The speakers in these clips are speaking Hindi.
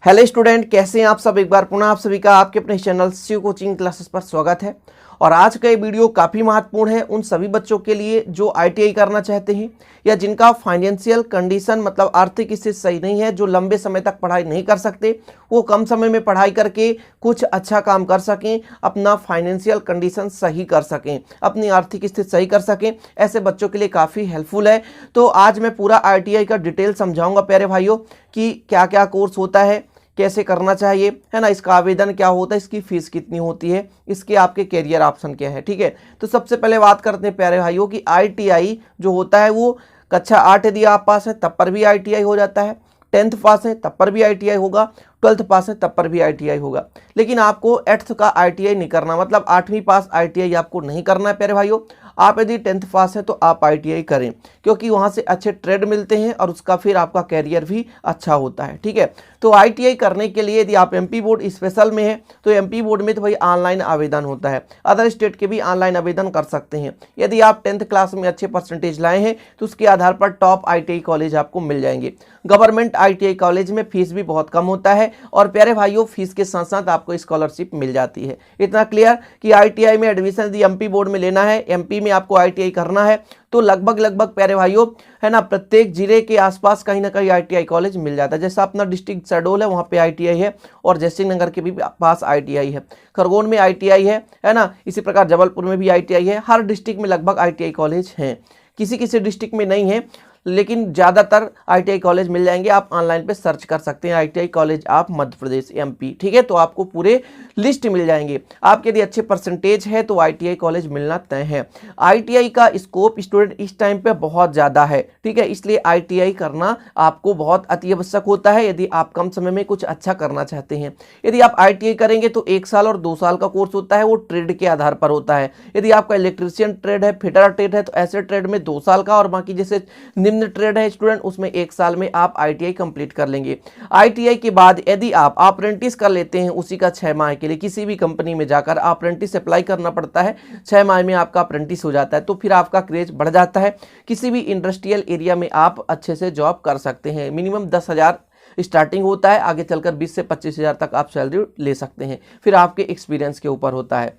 हेलो स्टूडेंट, कैसे हैं आप सब। एक बार पुनः आप सभी का आपके अपने चैनल शिव कोचिंग क्लासेस पर स्वागत है। और आज का ये वीडियो काफ़ी महत्वपूर्ण है उन सभी बच्चों के लिए जो आईटीआई करना चाहते हैं या जिनका फाइनेंशियल कंडीशन मतलब आर्थिक स्थिति सही नहीं है, जो लंबे समय तक पढ़ाई नहीं कर सकते, वो कम समय में पढ़ाई करके कुछ अच्छा काम कर सकें, अपना फाइनेंशियल कंडीशन सही कर सकें, अपनी आर्थिक स्थिति सही कर सकें। ऐसे बच्चों के लिए काफ़ी हेल्पफुल है। तो आज मैं पूरा आईटीआई का डिटेल समझाऊंगा प्यारे भाइयों कि क्या क्या कोर्स होता है, कैसे करना चाहिए, है ना, इसका आवेदन क्या होता है, इसकी फीस कितनी होती है, इसके आपके कैरियर ऑप्शन क्या है। ठीक है, तो सबसे पहले बात करते हैं प्यारे भाइयों कि आईटीआई जो होता है वो कक्षा 8 यदि आप पास है तब पर भी आईटीआई हो जाता है, 10th पास है तब पर भी आईटीआई होगा, 12th पास है तब पर भी आईटीआई होगा। लेकिन आपको 8th का आईटीआई नहीं करना, मतलब 8वीं पास आईटीआई आपको नहीं करना है प्यारे भाइयों। आप यदि 10th पास है तो आप आईटीआई करें, क्योंकि वहाँ से अच्छे ट्रेड मिलते हैं और उसका फिर आपका कैरियर भी अच्छा होता है। ठीक है, तो आईटीआई करने के लिए यदि आप एमपी बोर्ड स्पेशल में है तो एमपी बोर्ड में तो भाई ऑनलाइन आवेदन होता है, अदर स्टेट के भी ऑनलाइन आवेदन कर सकते हैं। यदि आप 10th क्लास में अच्छे परसेंटेज लाए हैं तो उसके आधार पर टॉप आईटीआई कॉलेज आपको मिल जाएंगे। गवर्नमेंट आईटीआई कॉलेज में फीस भी बहुत कम होता है और प्यारे भाइयों फीस के साथ साथ आपको स्कॉलरशिप मिल जाती है। इतना क्लियर कि आईटीआई में एडमिशन यदि एमपी बोर्ड में लेना है, एमपी में आपको आईटीआई करना है तो लगभग प्यारे भाइयों, है ना, प्रत्येक जिले के आसपास कहीं ना कहीं आईटीआई कॉलेज मिल जाता है। जैसा अपना डिस्ट्रिक्ट शहडोल है वहाँ पे आईटीआई है और जयसिंह नगर के भी पास आईटीआई है, खरगोन में आईटीआई है ना, इसी प्रकार जबलपुर में भी आईटीआई है। हर डिस्ट्रिक्ट में लगभग आईटीआई कॉलेज हैं, किसी किसी डिस्ट्रिक्ट में नहीं है लेकिन ज़्यादातर आईटीआई कॉलेज मिल जाएंगे। आप ऑनलाइन पे सर्च कर सकते हैं आईटीआई कॉलेज आप मध्य प्रदेश एमपी। ठीक है, तो आपको पूरे लिस्ट मिल जाएंगे। आपके यदि अच्छे परसेंटेज है तो आईटीआई कॉलेज मिलना तय है। आईटीआई का स्कोप स्टूडेंट इस टाइम पे बहुत ज़्यादा है। ठीक है, इसलिए आईटीआई करना आपको बहुत अति आवश्यक होता है यदि आप कम समय में कुछ अच्छा करना चाहते हैं। यदि आप आईटीआई करेंगे तो 1 साल और 2 साल का कोर्स होता है, वो ट्रेड के आधार पर होता है। यदि आपका इलेक्ट्रीशियन ट्रेड है, फिटर ट्रेड है तो ऐसे ट्रेड में 2 साल का, और बाकी जैसे निम्न ट्रेड है स्टूडेंट उसमें 1 साल में आप आईटीआई कंप्लीट कर लेंगे। आईटीआई के बाद यदि आप अप्रेंटिस कर लेते हैं उसी का 6 माह के लिए, किसी भी कंपनी में जाकर अप्रेंटिस अप्लाई करना पड़ता है, 6 माह में आपका अप्रेंटिस हो जाता है, तो फिर आपका क्रेज बढ़ जाता है। किसी भी इंडस्ट्रियल एरिया में आप अच्छे से जॉब कर सकते हैं। मिनिमम 10,000 स्टार्टिंग होता है, आगे चलकर 20 से 25,000 तक आप सैलरी ले सकते हैं, फिर आपके एक्सपीरियंस के ऊपर होता है।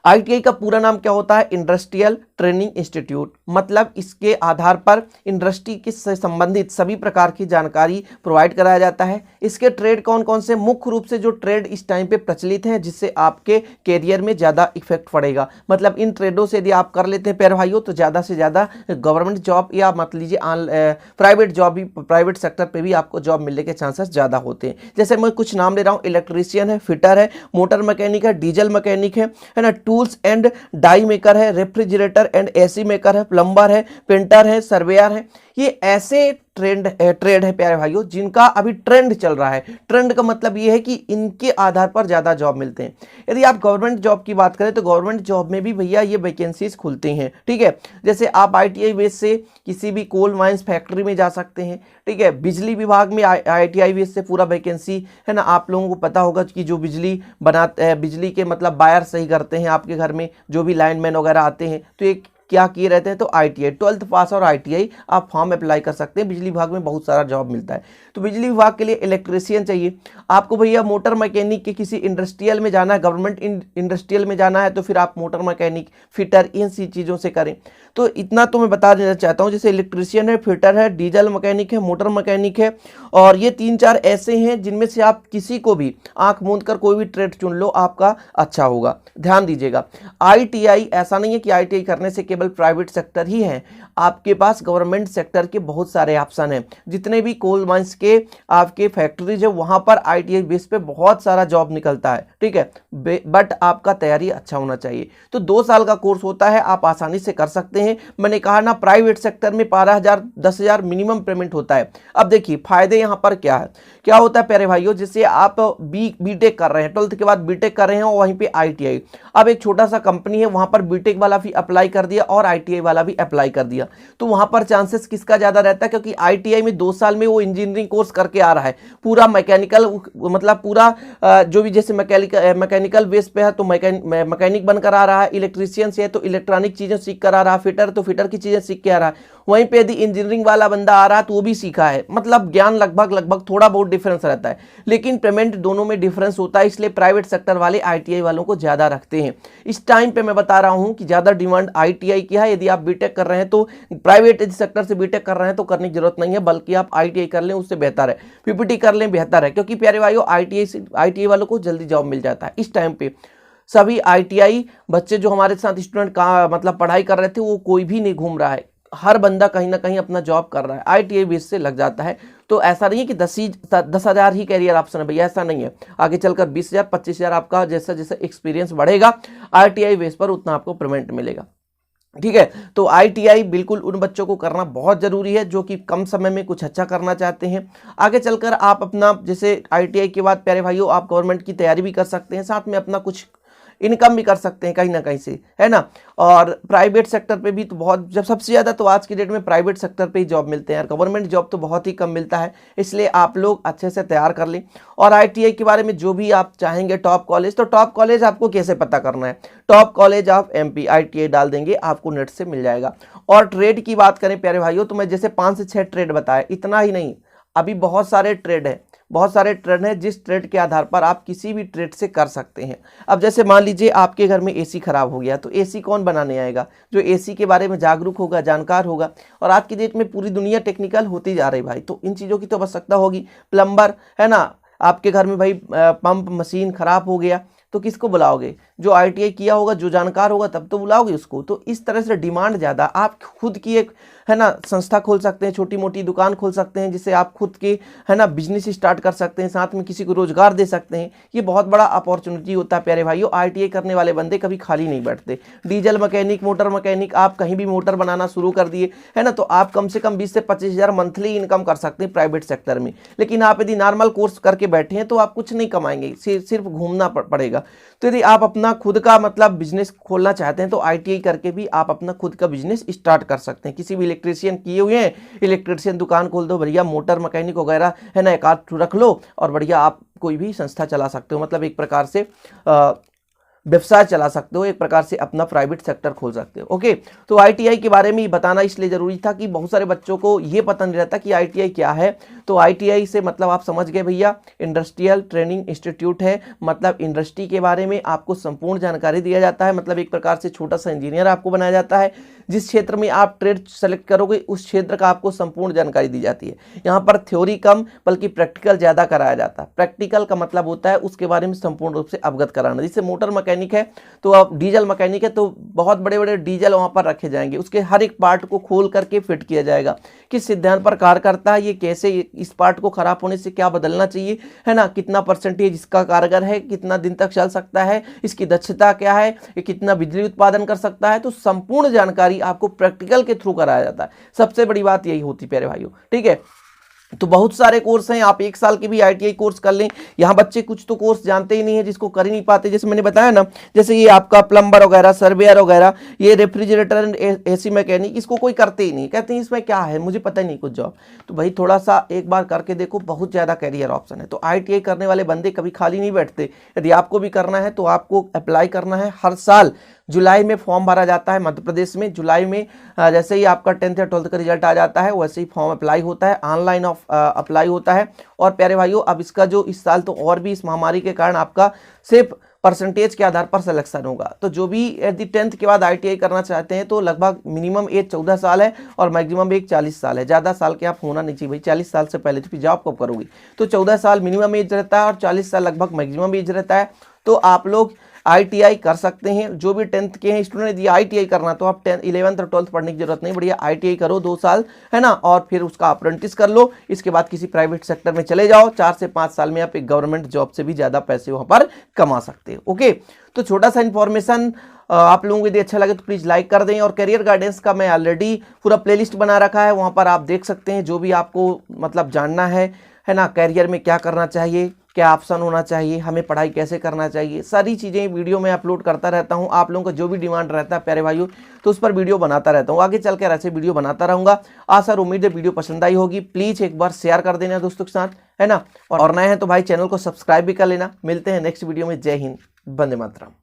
आईटीआई का पूरा नाम क्या होता है? Industrial training institute. मतलब इसके आधार पर इंडस्ट्री से संबंधित सभी प्रकार की जानकारी प्रोवाइड कराया जाता है। इसके ट्रेड कौन कौन से, मुख्य रूप से जो ट्रेड इस टाइम पे प्रचलित हैं जिससे आपके कैरियर में ज़्यादा इफेक्ट पड़ेगा, मतलब इन ट्रेडों से यदि आप कर लेते हैं प्यारे भाइयों तो ज़्यादा से ज़्यादा गवर्नमेंट जॉब या मत लीजिए प्राइवेट जॉब भी, प्राइवेट सेक्टर पर भी आपको जॉब मिलने के चांसेस ज़्यादा होते हैं। जैसे मैं कुछ नाम ले रहा हूँ, इलेक्ट्रीशियन है, फिटर है, मोटर मैकेनिक है, डीजल मैकेनिक है ना, टूल्स एंड डाई मेकर है, रेफ्रिजरेटर एंड एसी मेकर है, प्लम्बर है, पेंटर है, सर्वेयर है। ये ऐसे ट्रेड है प्यारे भाइयों जिनका अभी ट्रेंड चल रहा है। ट्रेंड का मतलब ये है कि इनके आधार पर ज़्यादा जॉब मिलते हैं। यदि आप गवर्नमेंट जॉब की बात करें तो गवर्नमेंट जॉब में भी भैया ये वैकेंसीज खुलती हैं। ठीक है, जैसे आप आईटीआई बेस से किसी भी कोल माइंस फैक्ट्री में जा सकते हैं। ठीक है, बिजली विभाग में आईटीआई बेस से पूरा वैकेंसी है ना। आप लोगों को पता होगा कि जो बिजली बनाते हैं, बिजली के मतलब वायर सही करते हैं आपके घर में, जो भी लाइनमैन वगैरह आते हैं तो एक क्या किए रहते हैं, तो आईटीआई 12th पास और आईटीआई आप फॉर्म अप्लाई कर सकते हैं। बिजली विभाग में बहुत सारा जॉब मिलता है। तो बिजली विभाग के लिए इलेक्ट्रीशियन चाहिए आपको भैया। मोटर मैकेनिक के किसी इंडस्ट्रियल में जाना है, गवर्नमेंट इंडस्ट्रियल में जाना है तो फिर आप मोटर मैकेनिक, फिटर, इन सी चीज़ों से करें। तो इतना तो मैं बता देना चाहता हूँ, जैसे इलेक्ट्रीशियन है, फिटर है, डीजल मैकेनिक है, मोटर मैकेनिक है, और ये 3-4 ऐसे हैं जिनमें से आप किसी को भी आंख मूंद कर कोई भी ट्रेड चुन लो, आपका अच्छा होगा। ध्यान दीजिएगा, आईटीआई ऐसा नहीं है कि आईटीआई करने से केवल प्राइवेट सेक्टर ही है, आपके पास गवर्नमेंट सेक्टर के बहुत सारे ऑप्शन हैं। जितने भी कोल माइंस के आपके फैक्ट्रीज है वहां पर आईटीआई बेस पे बहुत सारा जॉब निकलता है। ठीक है, बट आपका तैयारी अच्छा होना चाहिए। तो 2 साल का कोर्स होता है, आप आसानी से कर सकते हैं। मैंने कहा ना, प्राइवेट सेक्टर में 12,000 10,000 मिनिमम पेमेंट होता है। अब देखिए फायदे यहाँ पर क्या है, क्या होता है प्यारे भाइयों, जैसे आप बीटेक कर रहे हैं, 12th के बाद बीटेक कर रहे हैं और वहीं पे आईटीआई, अब एक छोटा सा कंपनी है वहां पर बीटेक वाला भी अप्लाई कर दिया और आईटीआई वाला भी अप्लाई कर दिया, तो वहां पर चांसेस किसका ज्यादा रहता है, क्योंकि आईटीआई में 2 साल में वो इंजीनियरिंग कोर्स करके आ रहा है, पूरा मैकेनिकल, मतलब पूरा जो भी जैसे मैकेनिकल बेस पे है तो मैकेनिक बनकर आ रहा है, इलेक्ट्रीशियन से है तो इलेक्ट्रॉनिक चीजें सीख कर आ रहा है, फिटर तो फिटर की चीजें सीख के आ रहा है। वहीं पे यदि इंजीनियरिंग वाला बंदा आ रहा है तो वो भी सीखा है, मतलब ज्ञान लगभग थोड़ा बहुत डिफरेंस रहता है, लेकिन पेमेंट दोनों में डिफरेंस होता है, इसलिए प्राइवेट सेक्टर वाले आईटीआई वालों को ज़्यादा रखते हैं। इस टाइम पे मैं बता रहा हूँ कि ज़्यादा डिमांड आईटीआई की है। यदि आप बीटेक कर रहे हैं तो प्राइवेट सेक्टर से बीटेक कर रहे हैं तो करने की जरूरत नहीं है, बल्कि आप आईटीआई कर लें, उससे बेहतर है, पीपीटी कर लें, बेहतर है, क्योंकि प्यारे भाइयों आईटीआई वालों को जल्दी जॉब मिल जाता है। इस टाइम पे सभी आईटीआई बच्चे जो हमारे साथ स्टूडेंट का मतलब पढ़ाई कर रहे थे, वो कोई भी नहीं घूम रहा है, हर बंदा कहीं ना कहीं अपना जॉब कर रहा है, आईटीआई बेस से लग जाता है। तो ऐसा नहीं है कि 10,000 ही कैरियर ऑप्शन है भैया, ऐसा नहीं है। आगे चलकर 20,000 25,000 आपका जैसा जैसा एक्सपीरियंस बढ़ेगा आईटीआई बेस पर उतना आपको पेमेंट मिलेगा। ठीक है, तो आईटीआई बिल्कुल उन बच्चों को करना बहुत ज़रूरी है जो कि कम समय में कुछ अच्छा करना चाहते हैं। आगे चलकर आप अपना जैसे आईटीआई के बाद प्यारे भाइयों आप गवर्नमेंट की तैयारी भी कर सकते हैं, साथ में अपना कुछ इनकम भी कर सकते हैं कहीं ना कहीं से, है ना। और प्राइवेट सेक्टर पे भी तो बहुत, जब सबसे ज़्यादा तो आज की डेट में प्राइवेट सेक्टर पे ही जॉब मिलते हैं यार, गवर्नमेंट जॉब तो बहुत ही कम मिलता है, इसलिए आप लोग अच्छे से तैयार कर लें। और आईटीआई के बारे में जो भी आप चाहेंगे टॉप कॉलेज, तो टॉप कॉलेज आपको कैसे पता करना है, top college of MP ITI डाल देंगे, आपको नेट से मिल जाएगा। और ट्रेड की बात करें प्यारे भाइयों तो मैं जैसे 5 से 6 ट्रेड बताया, इतना ही नहीं, अभी बहुत सारे ट्रेड हैं, बहुत सारे ट्रेड हैं जिस ट्रेड के आधार पर आप किसी भी ट्रेड से कर सकते हैं। अब जैसे मान लीजिए आपके घर में एसी खराब हो गया, तो एसी कौन बनाने आएगा, जो एसी के बारे में जागरूक होगा, जानकार होगा। और आज की डेट में पूरी दुनिया टेक्निकल होती जा रही भाई, तो इन चीज़ों की तो आवश्यकता होगी। प्लम्बर, है ना, आपके घर में भाई पंप मशीन खराब हो गया तो किसको बुलाओगे, जो आईटीआई किया होगा, जो जानकार होगा, तब तो बुलाओगे उसको। तो इस तरह से डिमांड ज़्यादा, आप खुद की एक, है ना, संस्था खोल सकते हैं, छोटी मोटी दुकान खोल सकते हैं, जिससे आप खुद के, है ना, बिजनेस स्टार्ट कर सकते हैं, साथ में किसी को रोजगार दे सकते हैं। ये बहुत बड़ा अपॉर्चुनिटी होता है प्यारे भाइयों, आईटीआई करने वाले बंदे कभी खाली नहीं बैठते। डीजल मैकेनिक, मोटर मैकेनिक, आप कहीं भी मोटर बनाना शुरू कर दिए, है ना, तो आप कम से कम 20 से 25,000 मंथली इनकम कर सकते हैं प्राइवेट सेक्टर में। लेकिन आप यदि नॉर्मल कोर्स करके बैठे हैं तो आप कुछ नहीं कमाएंगे, सिर्फ घूमना पड़ेगा। तो यदि आप अपना खुद का मतलब बिजनेस खोलना चाहते हैं तो आईटीआई करके भी आप अपना खुद का बिजनेस स्टार्ट कर सकते हैं। किसी भी इलेक्ट्रीशियन किए हुए हैं, इलेक्ट्रीशियन दुकान खोल दो, बढ़िया मोटर मैकेनिक वगैरह, है ना, एक आध रख लो और बढ़िया आप कोई भी संस्था चला सकते हो, मतलब एक प्रकार से व्यवसाय चला सकते हो, एक प्रकार से अपना प्राइवेट सेक्टर खोल सकते हो। ओके, तो आईटीआई के बारे में बताना इसलिए ज़रूरी था कि बहुत सारे बच्चों को ये पता नहीं रहता कि आईटीआई क्या है। तो आईटीआई से मतलब आप समझ गए भैया, इंडस्ट्रियल ट्रेनिंग इंस्टीट्यूट है, मतलब इंडस्ट्री के बारे में आपको संपूर्ण जानकारी दिया जाता है, मतलब एक प्रकार से छोटा सा इंजीनियर आपको बनाया जाता है। जिस क्षेत्र में आप ट्रेड सेलेक्ट करोगे उस क्षेत्र का आपको संपूर्ण जानकारी दी जाती है। यहाँ पर थ्योरी कम बल्कि प्रैक्टिकल ज़्यादा कराया जाता है। प्रैक्टिकल का मतलब होता है उसके बारे में संपूर्ण रूप से अवगत कराना। जैसे मोटर मैकेनिक है तो आप डीजल मैकेनिक है तो बहुत बड़े बड़े डीजल वहाँ पर रखे जाएंगे, उसके हर एक पार्ट को खोल करके फिट किया जाएगा, किस सिद्धांत पर कार्य करता है, ये कैसे, इस पार्ट को खराब होने से क्या बदलना चाहिए, है ना, कितना परसेंटेज इसका कारगर है, कितना दिन तक चल सकता है, इसकी दक्षता क्या है, ये कितना बिजली उत्पादन कर सकता है। तो संपूर्ण जानकारी आपको प्रैक्टिकल के थ्रू कराया जाता है। सबसे बड़ी बात यही होती है प्यारे भाइयों, ठीक है। तो बहुत सारे कोर्स हैं, आप 1 साल के भी आईटीआई कोर्स कर लें। यहाँ बच्चे कुछ तो कोर्स जानते ही नहीं है, जिसको कर ही नहीं पाते। जैसे मैंने बताया ना, जैसे ये आपका प्लम्बर वगैरह, सर्वेयर वगैरह, ये रेफ्रिजरेटर एंड एसी मैकेनिक, इसको कोई करते ही नहीं, कहते हैं इसमें क्या है, मुझे पता ही नहीं कुछ जॉब। तो भाई थोड़ा सा एक बार करके देखो, बहुत ज़्यादा कैरियर ऑप्शन है। तो आईटीआई करने वाले बंदे कभी खाली नहीं बैठते। यदि आपको भी करना है तो आपको अप्लाई करना है। हर साल जुलाई में फॉर्म भरा जाता है मध्य प्रदेश में। जुलाई में जैसे ही आपका 10th या 12th का रिजल्ट आ जाता है वैसे ही फॉर्म अप्लाई होता है, ऑनलाइन अप्लाई होता है। और प्यारे भाइयों, अब इसका जो इस साल तो और भी इस महामारी के कारण आपका सिर्फ परसेंटेज के आधार पर सिलेक्शन होगा। तो जो भी यदि 10th के बाद आईटीआई करना चाहते हैं तो लगभग मिनिमम एज 14 साल है और मैक्सिमम एज 40 साल है। ज़्यादा साल के आप होना नहीं चाहिए भाई, 40 साल से पहले तो फिर जॉब कब करोगे। तो 14 साल मिनिमम एज रहता है और 40 साल लगभग मैक्सिमम एज रहता है। तो आप लोग आईटीआई कर सकते हैं। जो भी 10th के हैं स्टूडेंट, यदि आईटीआई करना तो आप 11th और 12th पढ़ने की जरूरत नहीं, बढ़िया आईटीआई करो 2 साल, है ना, और फिर उसका अप्रेंटिस कर लो। इसके बाद किसी प्राइवेट सेक्टर में चले जाओ, 4 से 5 साल में आप एक गवर्नमेंट जॉब से भी ज़्यादा पैसे वहाँ पर कमा सकते हो। ओके, तो छोटा सा इन्फॉर्मेशन आप लोगों को यदि अच्छा लगे तो प्लीज़ लाइक कर दें। और करियर गाइडेंस का मैं ऑलरेडी पूरा प्लेलिस्ट बना रखा है, वहाँ पर आप देख सकते हैं जो भी आपको मतलब जानना है ना, कैरियर में क्या करना चाहिए, क्या ऑप्शन होना चाहिए, हमें पढ़ाई कैसे करना चाहिए, सारी चीज़ें वीडियो में अपलोड करता रहता हूं। आप लोगों का जो भी डिमांड रहता है प्यारे भाइयों तो उस पर वीडियो बनाता रहता हूं। आगे चलकर ऐसे वीडियो बनाता रहूंगा। आशा और उम्मीद है वीडियो पसंद आई होगी। प्लीज़ एक बार शेयर कर देना दोस्तों के साथ, है ना, और नए हैं तो भाई चैनल को सब्सक्राइब भी कर लेना। मिलते हैं नेक्स्ट वीडियो में। जय हिंद, वंदे मातरम।